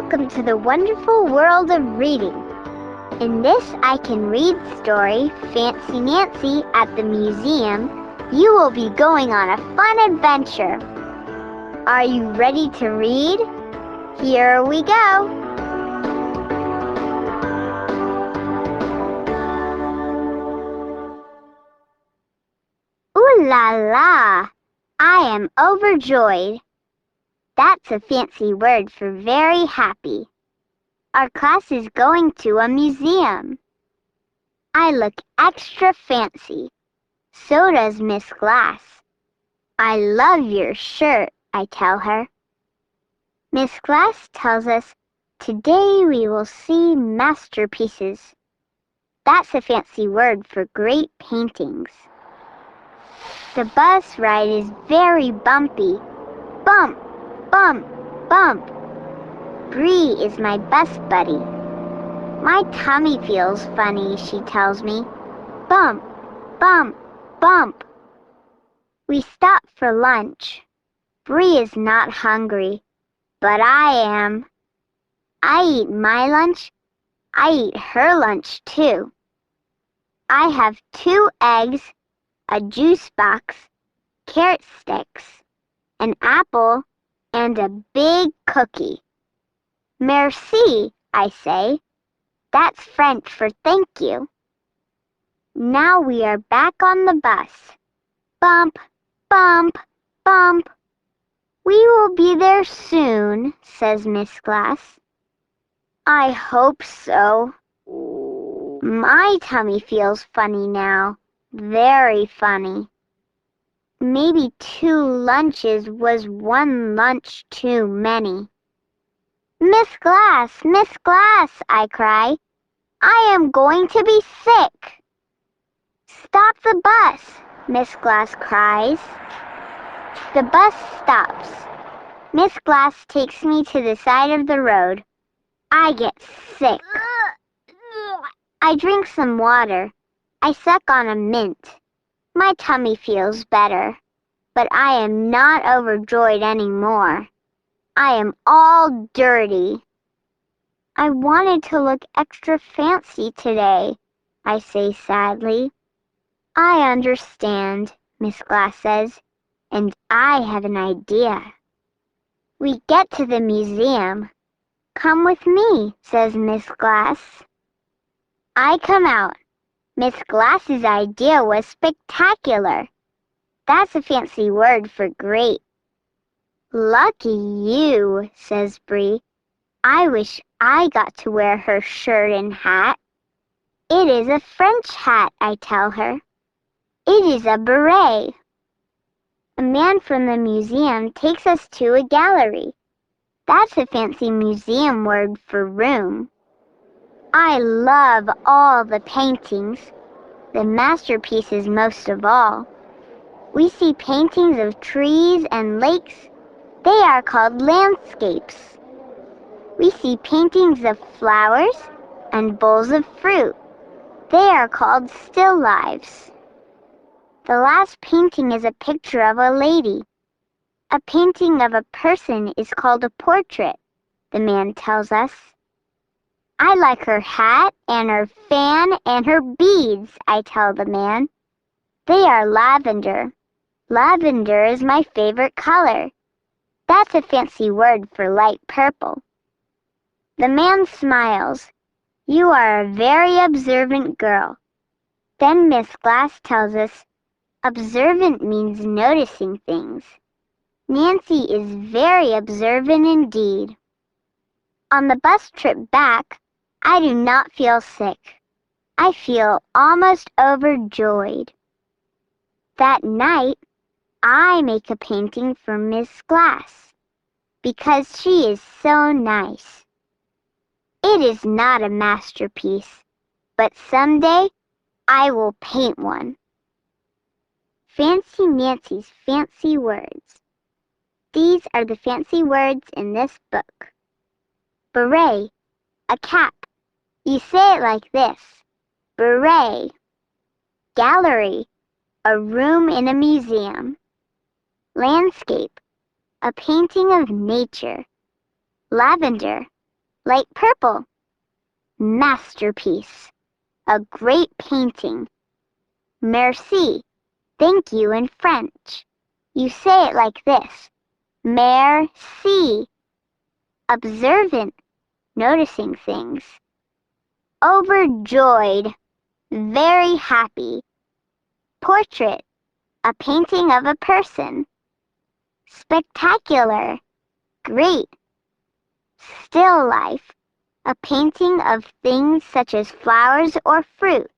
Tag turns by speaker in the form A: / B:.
A: Welcome to the wonderful world of reading. In this I Can Read story, Fancy Nancy at the museum, you will be going on a fun adventure. Are you ready to read? Here we go. Ooh la la! I am overjoyed. That's a fancy word for very happy. Our class is going to a museum. I look extra fancy. So does Miss Glass. I love your shirt, I tell her. Miss Glass tells us today we will see masterpieces. That's a fancy word for great paintings. The bus ride is very bumpy. Bump, bump, bump. Bree is my bus buddy. My tummy feels funny, she tells me. Bump, bump, bump. We stop for lunch. Bree is not hungry, but I am. I eat my lunch. I eat her lunch too. I have 2 eggs, a juice box, carrot sticks, an apple, and a big cookie. Merci, I say. That's French for thank you. Now we are back on the bus. Bump, bump, bump. We will be there soon, says Miss Glass. I hope so. My tummy feels funny now. Very funny. Maybe 2 lunches was 1 lunch too many. Miss Glass, I cry. I am going to be sick. Stop the bus, Miss Glass cries. The bus stops. Miss Glass takes me to the side of the road. I get sick. I drink some water. I suck on a mint. My tummy feels better, but I am not overjoyed anymore. I am all dirty. I wanted to look extra fancy today, I say sadly. I understand, Miss Glass says, and I have an idea. We get to the museum. Come with me, says Miss Glass. I come out. Miss Glass's idea was spectacular. That's a fancy word for great. Lucky you, says Bree. I wish I got to wear her shirt and hat. It is a French hat, I tell her. It is a beret. A man from the museum takes us to a gallery. That's a fancy museum word for room. I love all the paintings, the masterpieces most of all. We see paintings of trees and lakes. They are called landscapes. We see paintings of flowers and bowls of fruit. They are called still lifes. The last painting is a picture of a lady. A painting of a person is called a portrait, the man tells us. I like her hat and her fan and her beads, I tell the man. They are lavender. Lavender is my favorite color. That's a fancy word for light purple. The man smiles. You are a very observant girl. Then Miss Glass tells us observant means noticing things. Nancy is very observant indeed. On the bus trip back, I do not feel sick. I feel almost overjoyed. That night, I make a painting for Miss Glass because she is so nice. It is not a masterpiece, but someday I will paint one. Fancy Nancy's fancy words. These are the fancy words in this book. Beret, a cap. You say it like this. Beret. Gallery, a room in a museum. Landscape, a painting of nature. Lavender, Light purple. Masterpiece. A great painting. Merci. Thank you in French. You say it like this. Merci. Observant. Noticing things. Overjoyed. Very happy. Portrait. A painting of a person. Spectacular. Great. Still life. A painting of things such as flowers or fruit.